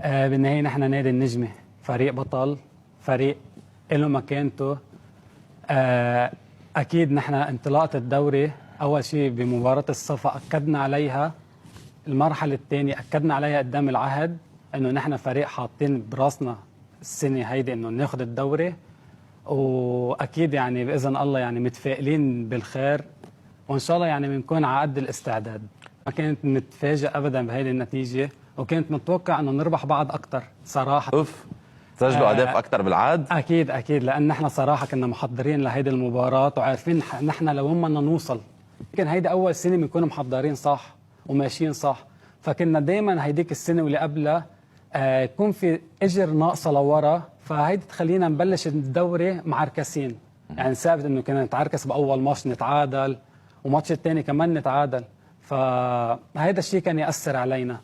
بالنهاية نحن نادي النجمة، فريق بطل، فريق له مكانته. أكيد نحن انطلاقة الدوري أول شيء بمباراة الصفا أكدنا عليها، المرحلة الثانية أكدنا عليها قدام العهد إنه نحن فريق حاطين براسنا السنة هيدي إنه ناخذ الدوري، وأكيد يعني بإذن الله يعني متفائلين بالخير، وإن شاء الله يعني بنكون على قد الاستعداد. ما كنت متفاجئ أبدا بهيدي النتيجة، وكنت متوقع إنه نربح بعض أكثر صراحة. اوف، سجلوا اهداف اكثر بالعاد. اكيد لان نحن صراحه كنا محضرين لهيدي المباراه وعارفين نحن لوين بدنا نوصل. يمكن هيدي اول سنه بنكون محضرين صح وماشيين صح، فكنا دائما هيديك السنه واللي قبلها يكون في اجر ناقصه لورا، فهيدي تخلينا نبلش الدوري معركسين. يعني ثابت انه كنا نتعركس باول ماتش نتعادل، وماتش الثاني كمان نتعادل، فهيدا الشيء كان ياثر علينا.